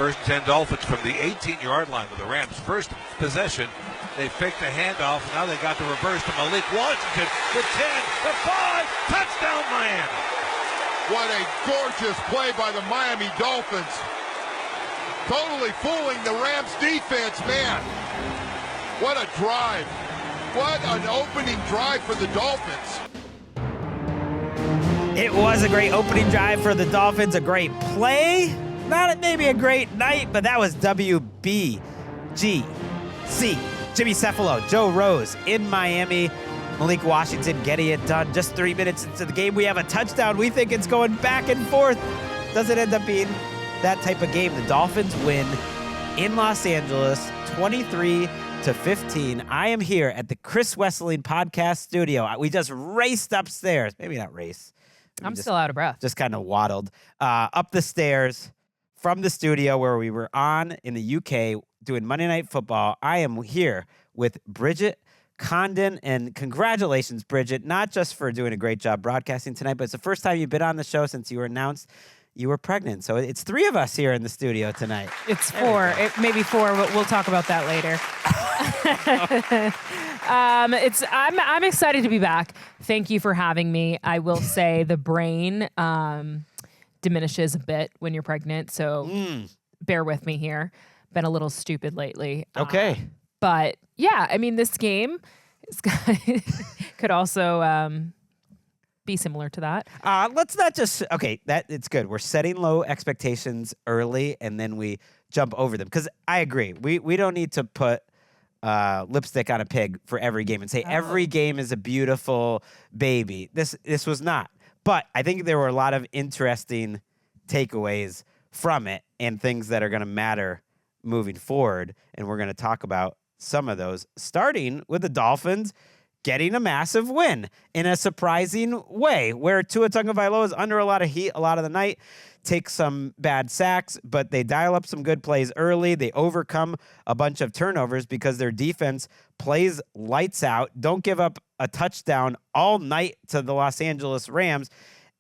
First 10 Dolphins from the 18-yard line with the Rams' first possession. They faked the handoff. Now they got the reverse to Malik Washington. The 10, the 5, touchdown Miami. What a gorgeous play by the Miami Dolphins. Totally fooling the Rams defense, man. What a drive. What an opening drive for the Dolphins. It was a great opening drive for the Dolphins, a great play. Not maybe a great night, but that was WBGC. Jimmy Cephalo, Joe Rose in Miami. Malik Washington getting it done. Just 3 minutes into the game, we have a touchdown. We think it's going back and forth. Doesn't end up being that type of game. The Dolphins win in Los Angeles, 23-15. I am here at the Chris Wesseling podcast studio. We just raced upstairs. Maybe not race. I'm still out of breath. Just kind of waddled up the stairs from the studio where we were on in the UK doing Monday Night Football. I am here with Bridget Condon, and congratulations, Bridget, not just for doing a great job broadcasting tonight, but it's the first time you've been on the show since you were announced you were pregnant. So it's 3 of us here in the studio tonight. It's 4. It may be 4, but we'll talk about that later. I'm excited to be back. Thank you for having me. I will say the brain diminishes a bit when you're pregnant, so bear with me here. Been a little stupid lately. Okay. But yeah, I mean, this game could also be similar to that. Let's not just, that it's good. We're setting low expectations early, and then we jump over them. Because I agree. We don't need to put lipstick on a pig for every game and say every game is a beautiful baby. This was not. But I think there were a lot of interesting takeaways from it and things that are going to matter moving forward. And we're going to talk about some of those, starting with the Dolphins getting a massive win in a surprising way, where Tua Tagovailoa is under a lot of heat a lot of the night, takes some bad sacks, but they dial up some good plays early. They overcome a bunch of turnovers because their defense plays lights out, don't give up a touchdown all night to the Los Angeles Rams,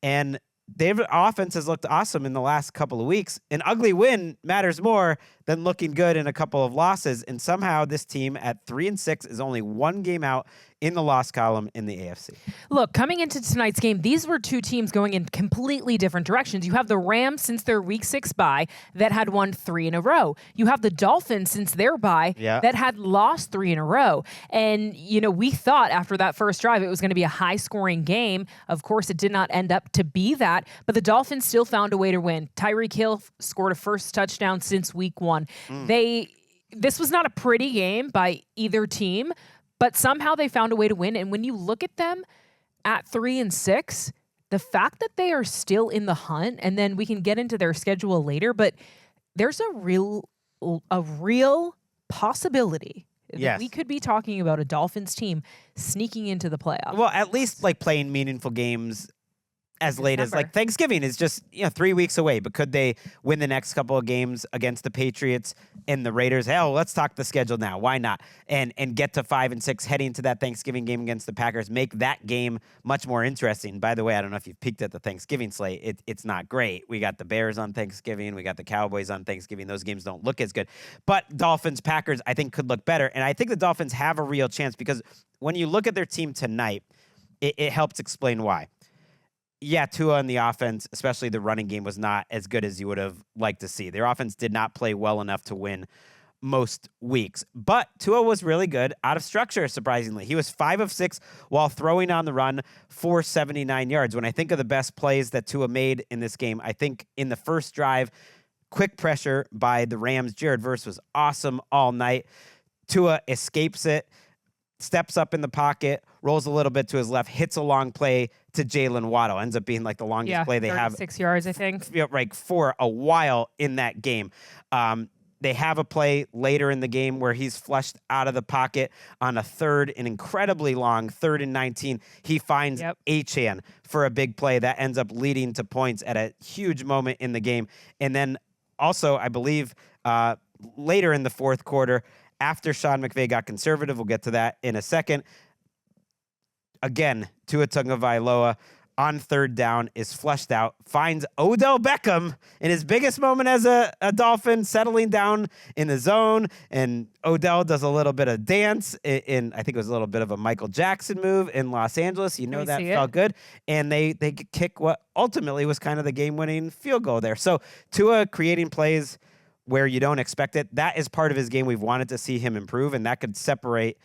and their offense has looked awesome in the last couple of weeks. An ugly win matters more than looking good in a couple of losses, and somehow this team at 3-6 is only 1 game out in the loss column in the AFC. Look, coming into tonight's game, these were 2 teams going in completely different directions. You have the Rams since their Week 6 bye that had won 3 in a row. You have the Dolphins since their bye that had lost 3 in a row. And, we thought after that first drive it was going to be a high-scoring game. Of course, it did not end up to be that, but the Dolphins still found a way to win. Tyreek Hill scored a first touchdown since Week 1. This was not a pretty game by either team, but somehow they found a way to win. And when you look at them at 3-6, the fact that they are still in the hunt, and then we can get into their schedule later, but there's a real possibility that we could be talking about a Dolphins team sneaking into the playoffs. Well, at least playing meaningful games as late as Thanksgiving is just 3 weeks away. But could they win the next couple of games against the Patriots and the Raiders? Hell, let's talk the schedule now. Why not? And get to 5-6 heading into that Thanksgiving game against the Packers. Make that game much more interesting. By the way, I don't know if you've peeked at the Thanksgiving slate. It's not great. We got the Bears on Thanksgiving. We got the Cowboys on Thanksgiving. Those games don't look as good. But Dolphins, Packers, I think could look better. And I think the Dolphins have a real chance because when you look at their team tonight, it helps explain why. Yeah, Tua in the offense, especially the running game, was not as good as you would have liked to see. Their offense did not play well enough to win most weeks. But Tua was really good out of structure, surprisingly. He was 5 of 6 while throwing on the run for 79 yards. When I think of the best plays that Tua made in this game, I think in the first drive, quick pressure by the Rams. Jared Verse was awesome all night. Tua escapes it, steps up in the pocket, rolls a little bit to his left, hits a long play to Jalen Waddle. Ends up being the longest play they have. 6 yards, I think. For a while in that game. They have a play later in the game where he's flushed out of the pocket on a an incredibly long 3rd and 19. He finds Achane for a big play that ends up leading to points at a huge moment in the game. And then also, I believe, later in the fourth quarter, after Sean McVay got conservative, we'll get to that in a second. Again, Tua Tagovailoa on third down, is flushed out, finds Odell Beckham in his biggest moment as a Dolphin, settling down in the zone, and Odell does a little bit of dance in I think it was a little bit of a Michael Jackson move in Los Angeles. That felt good. And they kick what ultimately was kind of the game-winning field goal there. So Tua creating plays where you don't expect it, that is part of his game. We've wanted to see him improve, and that could separate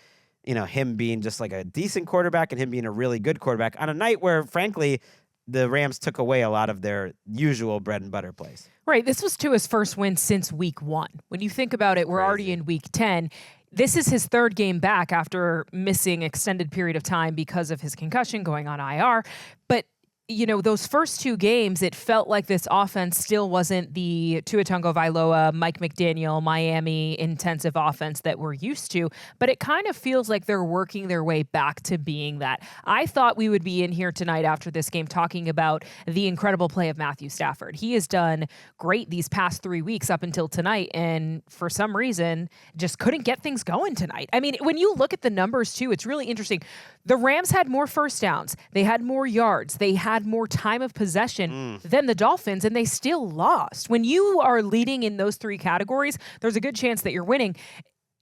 him being just like a decent quarterback and him being a really good quarterback on a night where, frankly, the Rams took away a lot of their usual bread and butter plays. Right. This was Tua's first win since week 1. When you think about it, we're already in week 10. This is his third game back after missing extended period of time because of his concussion, going on IR. But those first 2 games, it felt like this offense still wasn't the Tua Tagovailoa, Mike McDaniel, Miami intensive offense that we're used to, but it kind of feels like they're working their way back to being that. I thought we would be in here tonight after this game talking about the incredible play of Matthew Stafford. He has done great these past 3 weeks up until tonight, and for some reason, just couldn't get things going tonight. I mean, when you look at the numbers too, it's really interesting. The Rams had more first downs. They had more yards. They had more time of possession than the Dolphins, and they still lost. When you are leading in those 3 categories, there's a good chance that you're winning.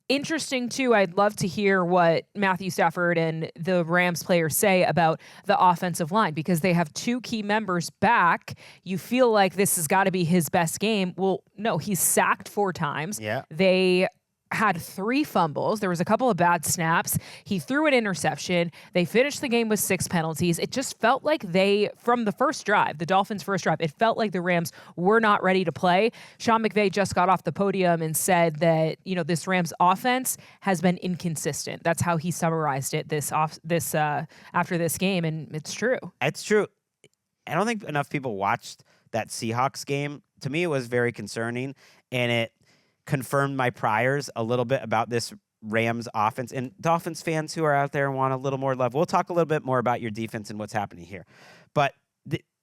Interesting, too, I'd love to hear what Matthew Stafford and the Rams players say about the offensive line, because they have 2 key members back. You feel like this has got to be his best game. Well, no, he's sacked 4 times. Yeah. They had 3 fumbles. There was a couple of bad snaps. He threw an interception. They finished the game with 6 penalties. It just felt like from the first drive, the Dolphins' first drive, it felt like the Rams were not ready to play. Sean McVay just got off the podium and said that, this Rams offense has been inconsistent. That's how he summarized it after this game, and it's true. It's true. I don't think enough people watched that Seahawks game. To me, it was very concerning, and it confirmed my priors a little bit about this Rams offense. And Dolphins fans who are out there and want a little more love, we'll talk a little bit more about your defense and what's happening here. But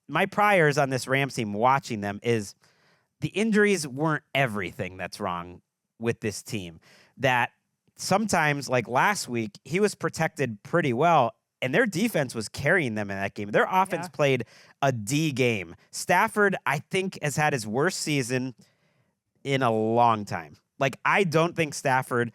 my priors on this Rams team, watching them, is the injuries weren't everything that's wrong with this team. That sometimes, like last week, he was protected pretty well, and their defense was carrying them in that game. Their offense played a D game. Stafford, I think, has had his worst season in a long time. Like, I don't think Stafford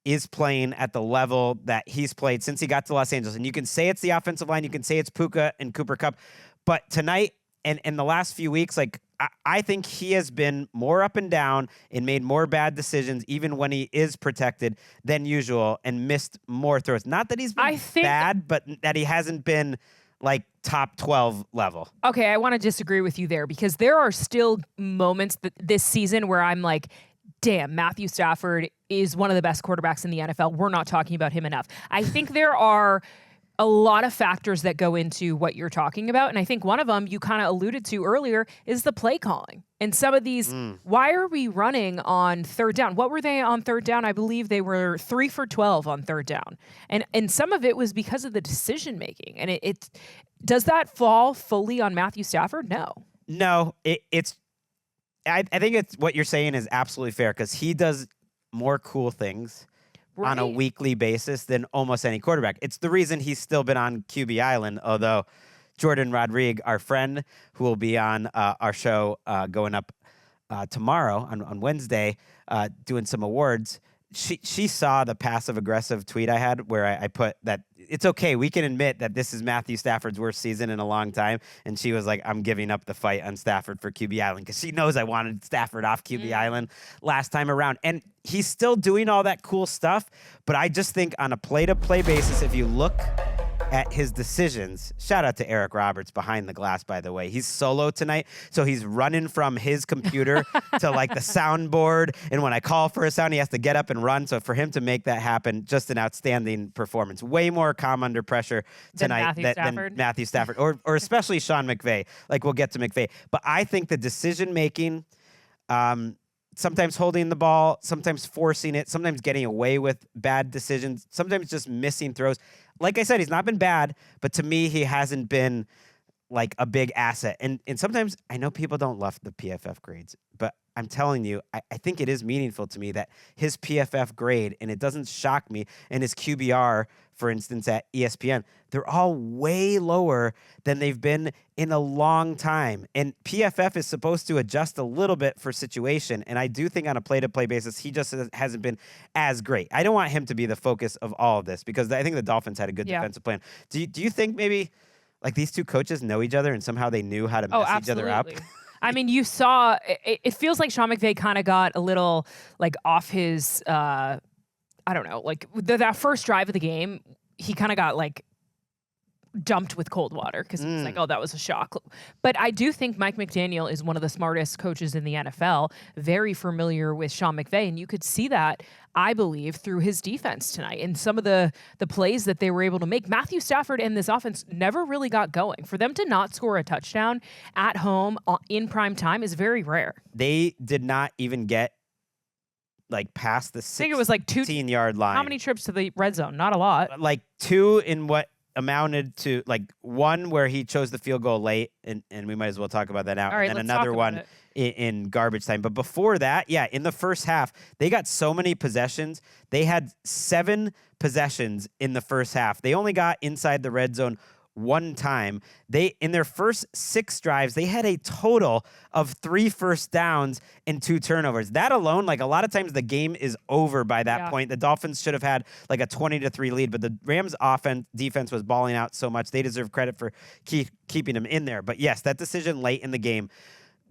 is playing at the level that he's played since he got to Los Angeles. And you can say it's the offensive line, you can say it's Puka and Cooper Kupp, but tonight and in the last few weeks, like, I think he has been more up and down and made more bad decisions, even when he is protected, than usual, and missed more throws. Not that he's been bad, but that he hasn't been like top 12 level. Okay, I want to disagree with you there, because there are still moments this season where I'm like, damn, Matthew Stafford is one of the best quarterbacks in the NFL. We're not talking about him enough. I think there are a lot of factors that go into what you're talking about, and I think one of them you kind of alluded to earlier is the play calling. And some of these, why are we running on third down? What were they on third down? I believe they were 3 for 12 on third down. And some of it was because of the decision making. And it does that fall fully on Matthew Stafford? No, it's I think it's what you're saying is absolutely fair, because he does more cool things on a weekly basis than almost any quarterback. It's the reason he's still been on QB Island, although Jordan Rodriguez, our friend, who will be on our show going up tomorrow on Wednesday, doing some awards, she saw the passive-aggressive tweet I had where I put that it's okay, we can admit that this is Matthew Stafford's worst season in a long time, and she was like, I'm giving up the fight on Stafford for QB Island, because she knows I wanted Stafford off QB Island last time around. And he's still doing all that cool stuff, but I just think on a play-to-play basis, if you look at his decisions, shout out to Eric Roberts behind the glass, by the way. He's solo tonight, so he's running from his computer to like the soundboard, and when I call for a sound, he has to get up and run. So for him to make that happen, just an outstanding performance. Way more calm under pressure tonight than Matthew Stafford, or especially Sean McVay. Like, we'll get to McVay. But I think the decision-making, sometimes holding the ball, sometimes forcing it, sometimes getting away with bad decisions, sometimes just missing throws. Like I said, he's not been bad, but to me, he hasn't been like a big asset. And sometimes I know people don't love the PFF grades, but I'm telling you, I think it is meaningful to me that his PFF grade, and it doesn't shock me, and his QBR for instance, at ESPN, they're all way lower than they've been in a long time. And PFF is supposed to adjust a little bit for situation. And I do think on a play-to-play basis, he just hasn't been as great. I don't want him to be the focus of all of this because I think the Dolphins had a good defensive plan. Do you think maybe like these two coaches know each other and somehow they knew how to mess each other up? I mean, you saw it feels like Sean McVay kind of got a little like off his I don't know, like that first drive of the game, he kind of got like dumped with cold water because it was like, oh, that was a shock. But I do think Mike McDaniel is one of the smartest coaches in the NFL, very familiar with Sean McVay, and you could see that, I believe, through his defense tonight and some of the plays that they were able to make. Matthew Stafford and this offense never really got going. For them to not score a touchdown at home in prime time is very rare. They did not even get like past the 16-yard line. How many trips to the red zone? Not a lot. Like 2 in what amounted to like 1 where he chose the field goal late, and we might as well talk about that now. All right, and then another one in garbage time. But before that, yeah, in the first half, they got so many possessions. They had 7 possessions in the first half. They only got inside the red zone 1 time. In their first 6 drives, they had a total of 3 first downs and 2 turnovers. That alone, like a lot of times the game is over by that point. The Dolphins should have had like a 20-3 lead, but the Rams defense was balling out so much. They deserve credit for keeping them in there. But yes, that decision late in the game,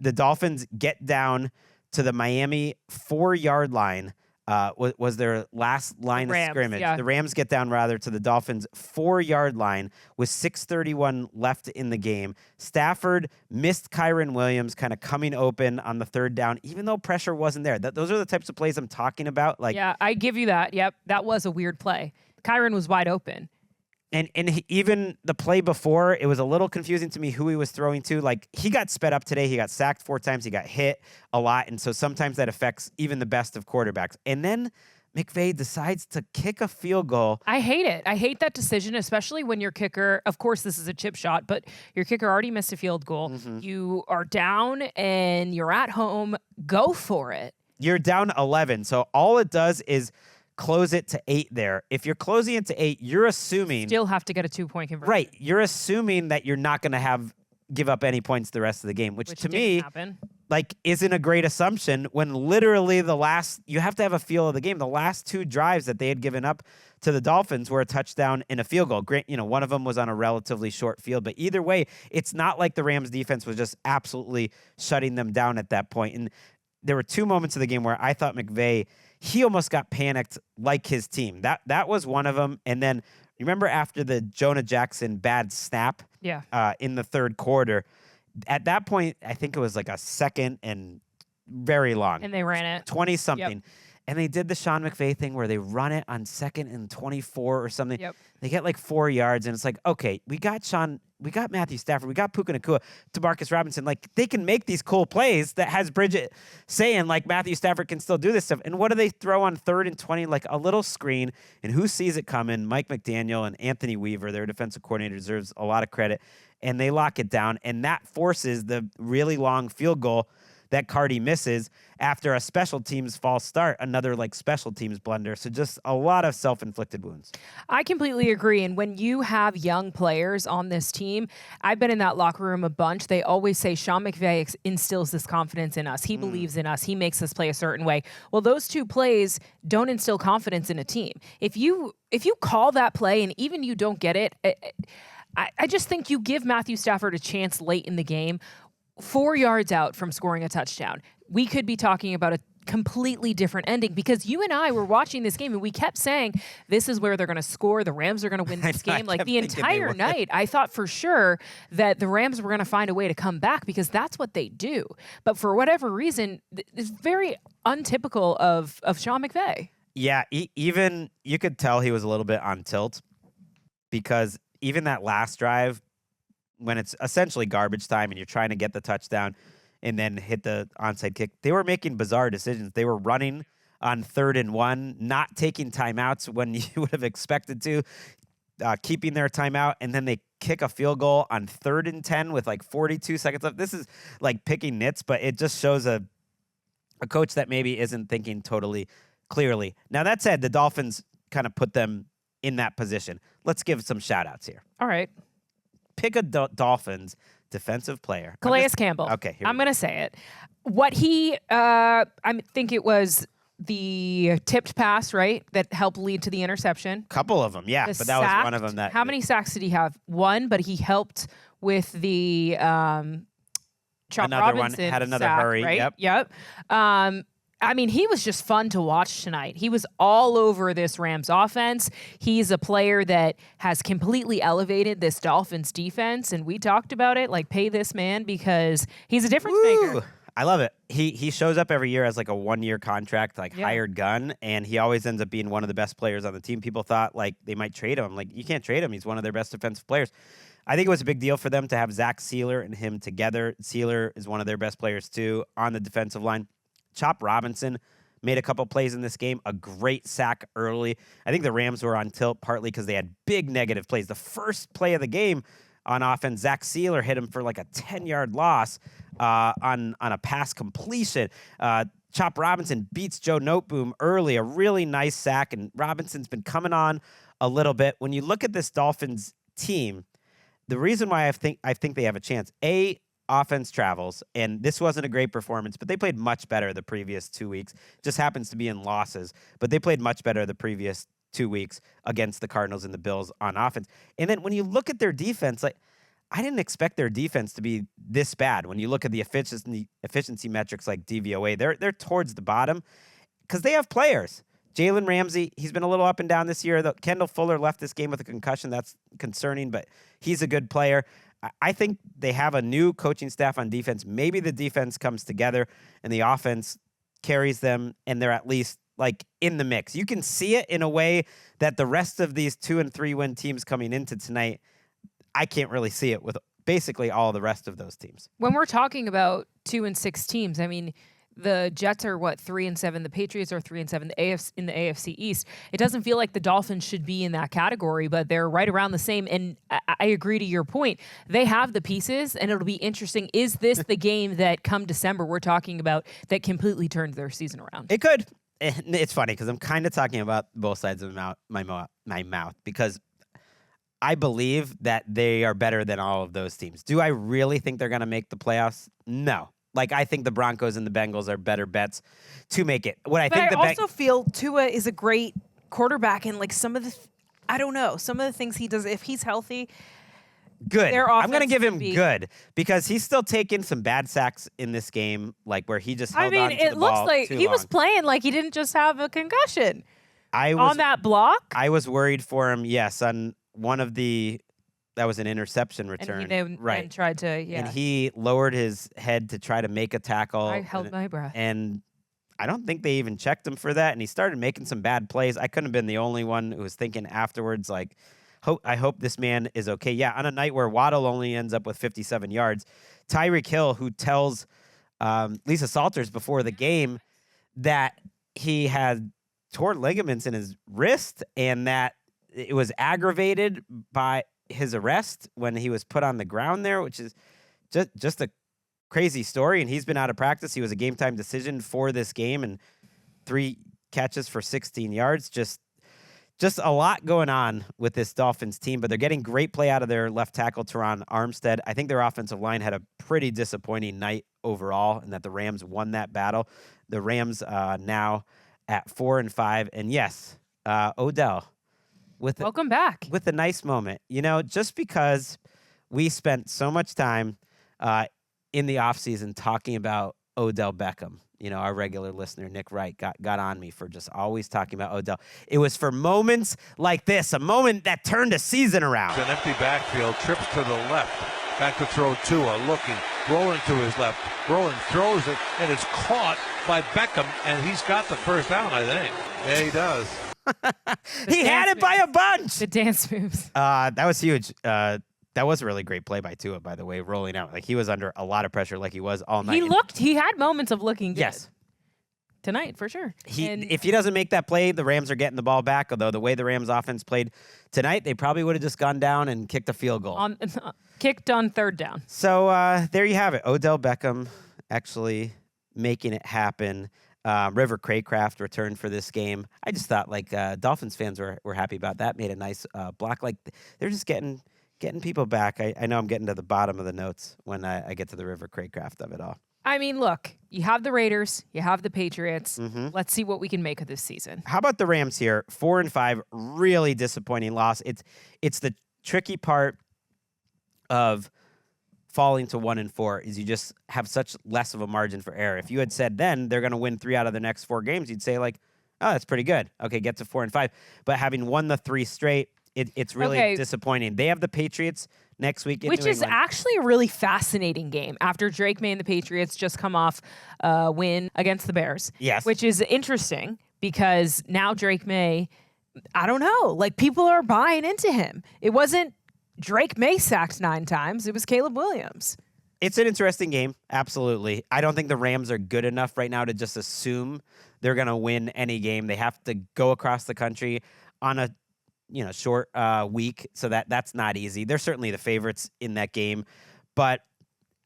the Dolphins get down to the Miami 4-yard line. Was their last line of scrimmage. The Rams get down to the Dolphins 4-yard line with 6:31 left in the game. Stafford missed Kyren Williams kind of coming open on the 3rd down, even though pressure wasn't there. Those are the types of plays I'm talking about. Like, yeah, I give you that. Yep, that was a weird play. Kyren was wide open. And even the play before, it was a little confusing to me who he was throwing to. Like, he got sped up today. He got sacked 4 times. He got hit a lot. And so sometimes that affects even the best of quarterbacks. And then McVay decides to kick a field goal. I hate it. I hate that decision, especially when your kicker, of course, this is a chip shot, but your kicker already missed a field goal. You are down and you're at home. Go for it. You're down 11. So all it does is close it to 8 there. If you're closing it to 8, you're assuming... Still have to get a 2-point conversion. Right. You're assuming that you're not going to give up any points the rest of the game, which to me, like, isn't a great assumption when literally you have to have a feel of the game. The last 2 drives that they had given up to the Dolphins were a touchdown and a field goal. Great, one of them was on a relatively short field, but either way, it's not like the Rams defense was just absolutely shutting them down at that point. And there were 2 moments of the game where I thought McVay, he almost got panicked like his team. That was one of them. And then remember after the Jonah Jackson bad snap in the 3rd quarter, at that point, I think it was like a 2nd and very long. And they ran it. 20-something. Yep. And they did the Sean McVay thing where they run it on 2nd and 24 or something. Yep. They get like 4 yards, and it's like, okay, we got Matthew Stafford, we got Puka Nacua, Demarcus Robinson. Like, they can make these cool plays that has Bridget saying, like, Matthew Stafford can still do this stuff. And what do they throw on 3rd and 20? Like a little screen, and who sees it coming? Mike McDaniel and Anthony Weaver, their defensive coordinator, deserves a lot of credit. And they lock it down, and that forces the really long field goal that Cardi misses after a special teams false start, another like special teams blunder. So just a lot of self-inflicted wounds. I completely agree. And when you have young players on this team, I've been in that locker room a bunch. They always say Sean McVay instills this confidence in us. He believes in us. He makes us play a certain way. Well, those 2 plays don't instill confidence in a team. If you call that play and even you don't get it, I just think you give Matthew Stafford a chance late in the game. 4 yards out from scoring a touchdown, we could be talking about a completely different ending because you and I were watching this game and we kept saying, this is where they're going to score. The Rams are going to win this game. Like the entire night, I thought for sure that the Rams were going to find a way to come back because that's what they do. But for whatever reason, it's very untypical of Sean McVay. Yeah, even you could tell he was a little bit on tilt because even that last drive, when it's essentially garbage time and you're trying to get the touchdown and then hit the onside kick, they were making bizarre decisions. They were running on 3rd and 1, not taking timeouts when you would have expected to, keeping their timeout, and then they kick a field goal on 3rd and 10 with like 42 seconds left. This is like picking nits, but it just shows a coach that maybe isn't thinking totally clearly. Now, that said, the Dolphins kind of put them in that position. Let's give some shout-outs here. All right. Pick a Dolphins defensive player. Calais Campbell. Okay, I'm going to say it. What he, I think it was the tipped pass, right, that helped lead to the interception. Couple of them, yeah, but that was one of them. How many sacks did he have? One, but he helped with the Chop Robinson one had another sack, hurry. Right? Yep. I mean, he was just fun to watch tonight. He was all over this Rams offense. He's a player that has completely elevated this Dolphins defense, and we talked about it, like, pay this man because he's a difference maker. I love it. He shows up every year as like a 1-year contract, like hired gun, and he always ends up being one of the best players on the team. People thought like they might trade him. Like, you can't trade him. He's one of their best defensive players. I think it was a big deal for them to have Zach Sealer and him together. Sealer is one of their best players too on the defensive line. Chop Robinson made a couple plays in this game, a great sack early. I think the Rams were on tilt partly because they had big negative plays. The first play of the game on offense, Zach Sealer hit him for like a 10-yard loss on a pass completion. Chop Robinson beats Joe Noteboom early, a really nice sack, and Robinson's been coming on a little bit. When you look at this Dolphins team, the reason why I think they have a chance, offense travels, and this wasn't a great performance, but they played much better the previous 2 weeks. Just happens to be in losses, but they played much better the previous 2 weeks against the Cardinals and the Bills on offense. And then when you look at their defense, like, I didn't expect their defense to be this bad. When you look at the efficiency metrics like DVOA, they're towards the bottom because they have players. Jalen Ramsey, he's been a little up and down this year. Kendall Fuller left this game with a concussion. That's concerning, but he's a good player. I think they have a new coaching staff on defense. Maybe the defense comes together and the offense carries them, and they're at least like in the mix. You can see it in a way that the rest of these 2 and 3 win teams coming into tonight, I can't really see it with basically all the rest of those teams. When we're talking about 2 and 6 teams, I mean, the Jets are 3 and 7. The Patriots are 3 and 7. In the AFC East, it doesn't feel like the Dolphins should be in that category, but they're right around the same. And I agree to your point. They have the pieces, and it'll be interesting. Is this the game that come December we're talking about that completely turns their season around? It could. It's funny because I'm kind of talking about both sides of my mouth because I believe that they are better than all of those teams. Do I really think they're going to make the playoffs? No. Like, I think the Broncos and the Bengals are better bets to make it. I also feel Tua is a great quarterback, and like some of the things he does, if he's healthy, good. I'm going to give him good because he's still taking some bad sacks in this game, like where he just held on to the ball. It looks like he was playing like he didn't just have a concussion on that block. I was worried for him, yes, on one of the. That was an interception return. And tried to, And he lowered his head to try to make a tackle. I held my breath. And I don't think they even checked him for that. And he started making some bad plays. I couldn't have been the only one who was thinking afterwards, like, I hope this man is okay. Yeah, on a night where Waddle only ends up with 57 yards, Tyreek Hill, who tells Lisa Salters before the game that he had torn ligaments in his wrist and that it was aggravated by his arrest when he was put on the ground there, which is just a crazy story. And he's been out of practice. He was a game time decision for this game and 3 catches for 16 yards. Just a lot going on with this Dolphins team, but they're getting great play out of their left tackle, Teron Armstead. I think their offensive line had a pretty disappointing night overall and that the Rams won that battle. The Rams now at 4 and 5. And yes, Odell. Welcome back. With a nice moment. You know, just because we spent so much time in the offseason talking about Odell Beckham, you know, our regular listener, Nick Wright, got on me for just always talking about Odell. It was for moments like this, a moment that turned a season around. An empty backfield, trips to the left, back to throw Tua, looking, rolling to his left, rolling, throws it, and it's caught by Beckham, and he's got the first down, I think. Yeah, he does. He had it by a bunch. The dance moves. That was huge. That was a really great play by Tua, by the way, rolling out. Like, he was under a lot of pressure like he was all night. He had moments of looking good. Yes. Tonight, for sure. If he doesn't make that play, the Rams are getting the ball back, although the way the Rams offense played tonight, they probably would have just gone down and kicked a field goal. Kicked on 3rd down. So there you have it. Odell Beckham actually making it happen. River Craycraft returned for this game. I just thought Dolphins fans were happy about that. Made a nice block. They're just getting people back. I know I'm getting to the bottom of the notes when I get to the River Craycraft of it all. I mean, look, you have the Raiders, you have the Patriots. Mm-hmm. Let's see what we can make of this season. How about the Rams here? 4-5, really disappointing loss. It's the tricky part of falling to 1-4 is you just have such less of a margin for error. If you had said then they're going to win 3 out of the next 4 games, you'd say oh, that's pretty good. Okay, get to 4-5. But having won the 3 straight, it's really disappointing. They have the Patriots next week in Which New is England. actually a really fascinating game after Drake May and the Patriots just come off a win against the Bears. Yes. Which is interesting because now Drake May, I don't know, people are buying into him. It wasn't Drake May sacked 9 times. It was Caleb Williams. It's an interesting game. Absolutely. I don't think the Rams are good enough right now to just assume they're going to win any game. They have to go across the country on a short week. So that's not easy. They're certainly the favorites in that game. But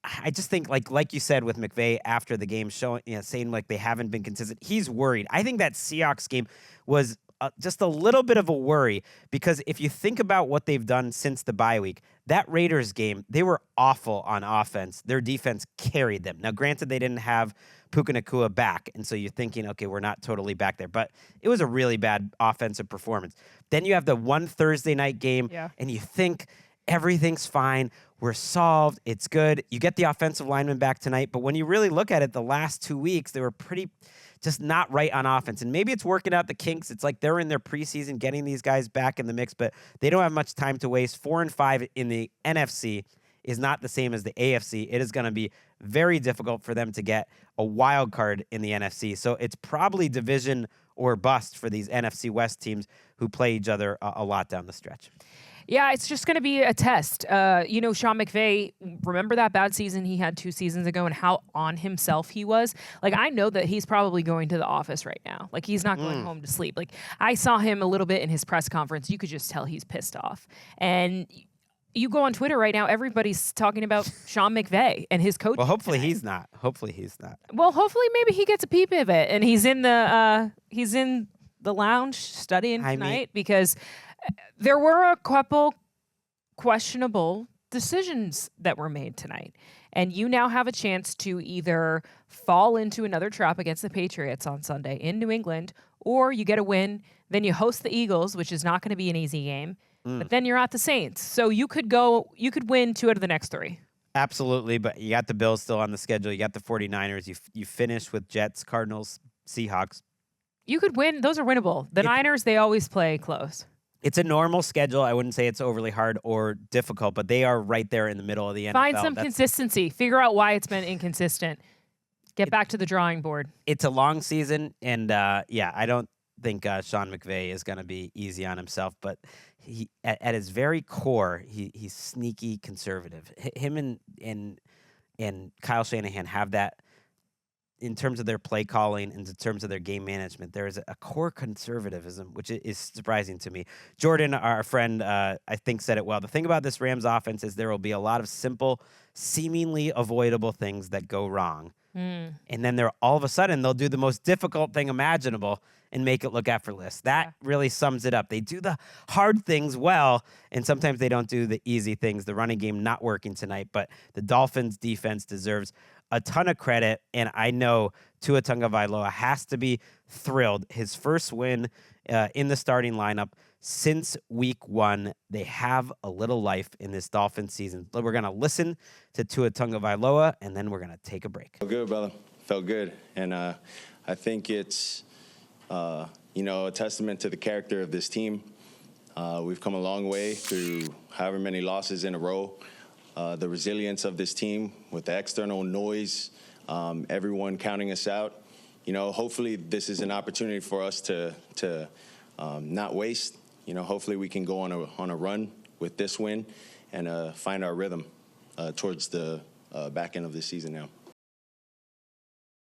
I just think like you said with McVay after the game saying they haven't been consistent. He's worried. I think that Seahawks game was just a little bit of a worry because if you think about what they've done since the bye week, that Raiders game, they were awful on offense. Their defense carried them. Now, granted, they didn't have Puka Nacua back, and so you're thinking, okay, we're not totally back there. But it was a really bad offensive performance. Then you have the one Thursday night game, and you think everything's fine. We're solved. It's good. You get the offensive lineman back tonight, but when you really look at it, the last 2 weeks, they were pretty just not right on offense. And maybe it's working out the kinks. It's like they're in their preseason getting these guys back in the mix, but they don't have much time to waste. 4-5 in the NFC is not the same as the AFC. It is going to be very difficult for them to get a wild card in the NFC. So it's probably division or bust for these NFC West teams who play each other a lot down the stretch. Yeah, it's just going to be a test. Sean McVay, remember that bad season he had 2 seasons ago and how on himself he was? I know that he's probably going to the office right now. He's not going home to sleep. I saw him a little bit in his press conference. You could just tell he's pissed off. And you go on Twitter right now, everybody's talking about Sean McVay and his coach. Well, hopefully he's not. Well, hopefully maybe he gets a peep of it and he's in the lounge studying tonight because there were a couple questionable decisions that were made tonight. And you now have a chance to either fall into another trap against the Patriots on Sunday in New England, or you get a win, then you host the Eagles, which is not going to be an easy game, but then you're at the Saints. So you could win 2 out of the next 3. Absolutely, but you got the Bills still on the schedule. You got the 49ers. You finish with Jets, Cardinals, Seahawks. You could win. Those are winnable. The Niners, they always play close. It's a normal schedule. I wouldn't say it's overly hard or difficult, but they are right there in the middle of the NFL. Find some consistency. Figure out why it's been inconsistent. Get back to the drawing board. It's a long season, and I don't think Sean McVay is going to be easy on himself, but he, at his very core, he's sneaky conservative. Him and Kyle Shanahan have that in terms of their play calling and in terms of their game management. There is a core conservatism, which is surprising to me. Jordan, our friend, I think said it well. The thing about this Rams offense is there will be a lot of simple, seemingly avoidable things that go wrong. And then all of a sudden, they'll do the most difficult thing imaginable and make it look effortless. That really sums it up. They do the hard things well, and sometimes they don't do the easy things. The running game not working tonight, but the Dolphins defense deserves a ton of credit, and I know Tua Tagovailoa has to be thrilled. His first win in the starting lineup since week 1. They have a little life in this Dolphins season. We're going to listen to Tua Tagovailoa, and then we're going to take a break. Felt good, brother. Felt good. And I think it's, a testament to the character of this team. We've come a long way through however many losses in a row. The resilience of this team with the external noise, everyone counting us out. Hopefully this is an opportunity for us to not waste. Hopefully we can go on a run with this win and find our rhythm towards the back end of the season now.